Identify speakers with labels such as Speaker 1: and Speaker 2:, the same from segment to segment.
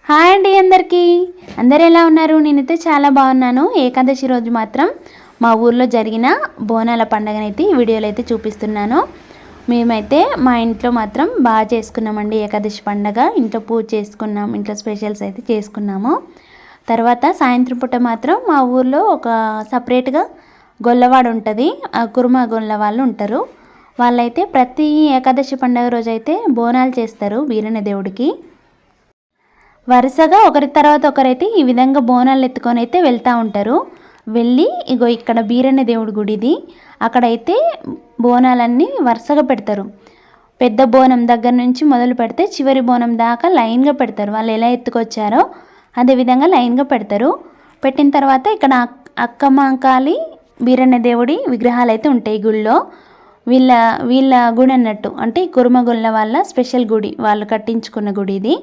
Speaker 1: Hi అండి అందరికీ. అందరు ఎలా ఉన్నారు? నేనైతే చాలా బాగున్నాను. ఏకాదశి రోజు మాత్రం మా ఊర్లో జరిగిన బోనాల పండుగనైతే ఈ వీడియోలో అయితే చూపిస్తున్నాను. మేమైతే మా ఇంట్లో మాత్రం బాగా చేసుకున్నామండి ఏకాదశి పండుగ. ఇంట్లో పూజ చేసుకున్నాం, ఇంట్లో స్పెషల్స్ అయితే చేసుకున్నాము. తర్వాత సాయంత్రం పూట మాత్రం మా ఊర్లో ఒక సపరేట్గా గొల్లవాడు ఉంటుంది. ఆ కుర్మ గొల్ల వాళ్ళు ఉంటారు. వాళ్ళైతే ప్రతి ఏకాదశి పండుగ రోజు అయితే బోనాలు చేస్తారు వీరన్న దేవుడికి. వరుసగా ఒకరి తర్వాత ఒకరైతే ఈ విధంగా బోనాలు ఎత్తుకొని అయితే వెళ్తూ ఉంటారు. వెళ్ళి ఇగో ఇక్కడ బీరన్న దేవుడి గుడిది, అక్కడైతే బోనాలన్నీ వరుసగా పెడతారు. పెద్ద బోనం దగ్గర నుంచి మొదలు పెడితే చివరి బోనం దాకా లైన్గా పెడతారు. వాళ్ళు ఎలా ఎత్తుకొచ్చారో అదేవిధంగా లైన్గా పెడతారు. పెట్టిన తర్వాత ఇక్కడ అక్కమాంకాళి బీరన్న దేవుడి విగ్రహాలు అయితే ఉంటాయి గుళ్ళో. వీళ్ళ వీళ్ళ గుడి అన్నట్టు, అంటే కురుమగొల్ల వాళ్ళ స్పెషల్ గుడి, వాళ్ళు కట్టించుకున్న గుడి ఇది.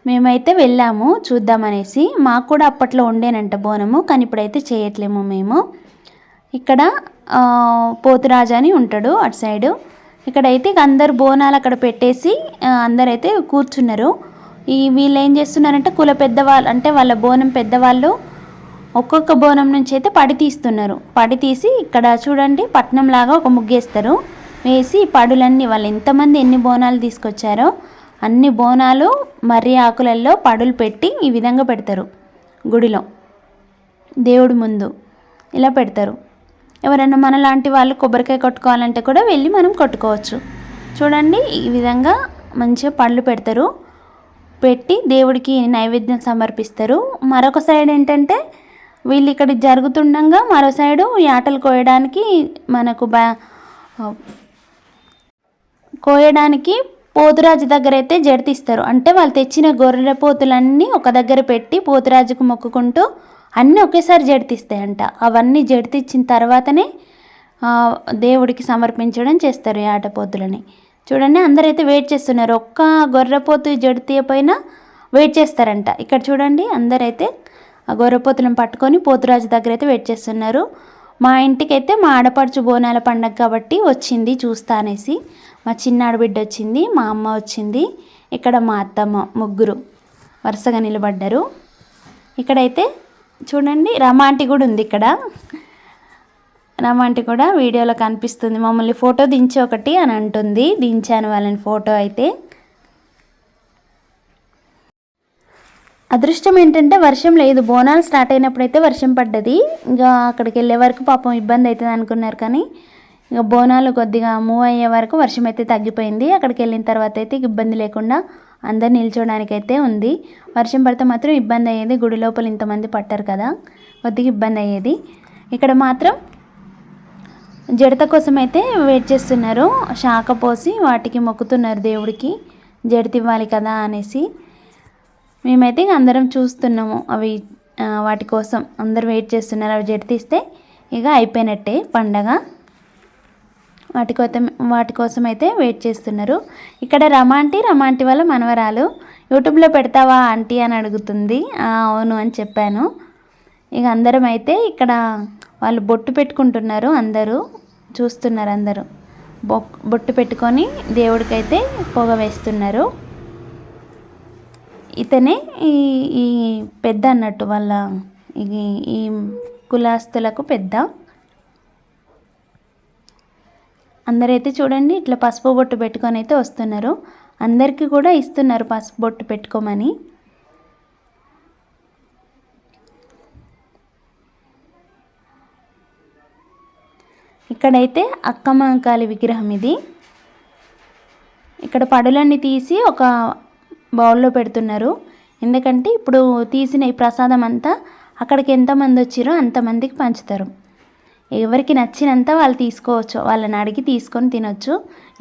Speaker 1: మేమైతే వెళ్ళాము చూద్దామనేసి. మాకు కూడా అప్పట్లో ఉండేనంట బోనము, కానీ ఇప్పుడైతే చేయట్లేము మేము. ఇక్కడ పోతురాజు అని ఉంటాడు అటు సైడు. ఇక్కడైతే అందరు బోనాలు అక్కడ పెట్టేసి అందరైతే కూర్చున్నారు. వీళ్ళు ఏం చేస్తున్నారంటే కుల పెద్దవాళ్ళు, అంటే వాళ్ళ బోనం పెద్దవాళ్ళు ఒక్కొక్క బోనం నుంచి అయితే పడి తీస్తున్నారు. పడి తీసి ఇక్కడ చూడండి పట్నంలాగా ఒక ముగ్గేస్తారు. వేసి పడులన్నీ వాళ్ళు ఎంతమంది ఎన్ని బోనాలు తీసుకొచ్చారో అన్ని బోనాలు మర్రి ఆకులలో పడులు పెట్టి ఈ విధంగా పెడతారు. గుడిలో దేవుడి ముందు ఇలా పెడతారు. ఎవరైనా మనలాంటి వాళ్ళు కొబ్బరికాయ కొట్టుకోవాలంటే కూడా వెళ్ళి మనం కొట్టుకోవచ్చు. చూడండి ఈ విధంగా మంచిగా పళ్ళు పెడతారు. పెట్టి దేవుడికి నైవేద్యం సమర్పిస్తారు. మరొక సైడ్ ఏంటంటే వీళ్ళు ఇక్కడ జరుగుతుండగా మరో సైడు యాటలు కోయడానికి మనకు కోయడానికి పోతురాజు దగ్గర అయితే జడితిస్తారు. అంటే వాళ్ళు తెచ్చిన గొర్రె పోతులన్నీ ఒక దగ్గర పెట్టి పోతురాజుకు మొక్కుకుంటూ అన్నీ ఒకేసారి జడితిస్తాయంట. అవన్నీ జడితిచ్చిన తర్వాతనే దేవుడికి సమర్పించడం చేస్తారు ఈ ఆటపోతులని. చూడండి అందరైతే వెయిట్ చేస్తున్నారు. ఒక్క గొర్రెపోతు జడితీయపోయినా వెయిట్ చేస్తారంట. ఇక్కడ చూడండి అందరైతే ఆ గొర్రెపోతులను పట్టుకొని పోతురాజు దగ్గర అయితే వెయిట్ చేస్తున్నారు. మా ఇంటికైతే మా ఆడపడుచు బోనాల పండగ కాబట్టి వచ్చింది చూస్తా అనేసి. మా చిన్న ఆడబిడ్డ వచ్చింది, మా అమ్మ వచ్చింది, ఇక్కడ మా అత్తమ్మ, ముగ్గురు వరుసగా నిలబడ్డారు. ఇక్కడైతే చూడండి రమాంటి కూడా ఉంది. ఇక్కడ రమాంటి కూడా వీడియోలో కనిపిస్తుంది. మమ్మల్ని ఫోటో దించి ఒకటి అని అంటుంది. దించాను వాళ్ళని ఫోటో అయితే. అదృష్టం ఏంటంటే వర్షం లేదు. బోనాలు స్టార్ట్ అయినప్పుడైతే వర్షం పడ్డది. ఇంకా అక్కడికి వెళ్ళే వరకు పాపం ఇబ్బంది అవుతుంది అనుకున్నారు, కానీ ఇక బోనాలు కొద్దిగా మూవ్ అయ్యే వరకు వర్షం అయితే తగ్గిపోయింది. అక్కడికి వెళ్ళిన తర్వాత అయితే ఇబ్బంది లేకుండా అందరు నిల్చోడానికి అయితే ఉంది. వర్షం పడితే మాత్రం ఇబ్బంది అయ్యేది. గుడి లోపల ఇంతమంది పట్టారు కదా, కొద్దిగా ఇబ్బంది అయ్యేది. ఇక్కడ మాత్రం జడత కోసం అయితే వెయిట్ చేస్తున్నారు. శాఖ పోసి వాటికి మొక్కుతున్నారు దేవుడికి, జడత ఇవ్వాలి కదా అనేసి. మేమైతే అందరం చూస్తున్నాము అవి, వాటి కోసం అందరు వెయిట్ చేస్తున్నారు. అవి జడితిస్తే ఇక అయిపోయినట్టే పండగ. వాటి కోసం అయితే వెయిట్ చేస్తున్నారు. ఇక్కడ రమాంటి వాళ్ళ మనవరాలు. యూట్యూబ్లో పెడతావా ఆంటీ అని అడుగుతుంది. అవును అని చెప్పాను. ఇక అందరం అయితే ఇక్కడ వాళ్ళు బొట్టు పెట్టుకుంటున్నారు. అందరూ చూస్తున్నారు. అందరూ బొట్టు పెట్టుకొని దేవుడికైతే పొగ వేస్తున్నారు. ఇతనే ఈ పెద్ద అన్నట్టు వాళ్ళ ఈ కులాస్తులకు పెద్ద. అందరైతే చూడండి ఇట్లా పసుపు బొట్టు పెట్టుకొని అయితే వస్తున్నారు. అందరికీ కూడా ఇస్తున్నారు పసుపు బొట్టు పెట్టుకోమని. ఇక్కడైతే అక్కమాంకాళి విగ్రహం ఇది. ఇక్కడ పడులన్నీ తీసి ఒక బౌల్లో పెడుతున్నారు. ఎందుకంటే ఇప్పుడు తీసిన ఈ ప్రసాదం అంతా అక్కడికి ఎంతమంది వచ్చిరో అంతమందికి పంచుతారు. ఎవరికి నచ్చినంత వాళ్ళు తీసుకోవచ్చు. వాళ్ళని అడిగి తీసుకొని తినొచ్చు.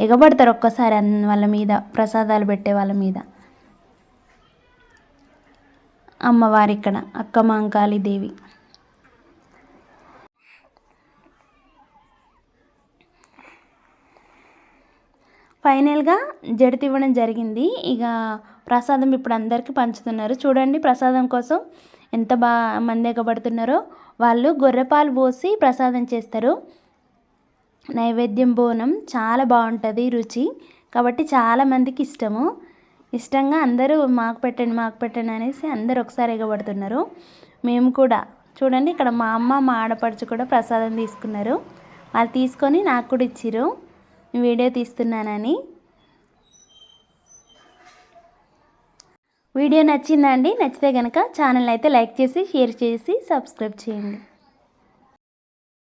Speaker 1: ఎగబడతారు ఒక్కసారి వాళ్ళ మీద, ప్రసాదాలు పెట్టే వాళ్ళ మీద. అమ్మవారు ఇక్కడ అక్కమాంకాళి దేవి. ఫైనల్గా జడితి ఇవ్వడం జరిగింది. ఇక ప్రసాదం ఇప్పుడు అందరికీ పంచుతున్నారు. చూడండి ప్రసాదం కోసం ఎంత మంది ఎగబడుతున్నారో. వాళ్ళు గొర్రెపాలు పోసి ప్రసాదం చేస్తారు. నైవేద్యం బోనం చాలా బాగుంటుంది రుచి, కాబట్టి చాలామందికి ఇష్టము. ఇష్టంగా అందరూ మాకు పెట్టండి అనేసి అందరూ ఒకసారి ఎగబడుతున్నారు. మేము కూడా చూడండి, ఇక్కడ మా అమ్మ మా ఆడపడుచు కూడా ప్రసాదం తీసుకున్నారు. వాళ్ళు తీసుకొని నాకు కూడా ఇచ్చిర్రు వీడియో తీస్తున్నానని. వీడియో నచ్చిందా అండి? నచ్చితే కనుక ఛానల్ అయితే లైక్ చేసి, షేర్ చేసి, సబ్స్క్రైబ్ చేయండి.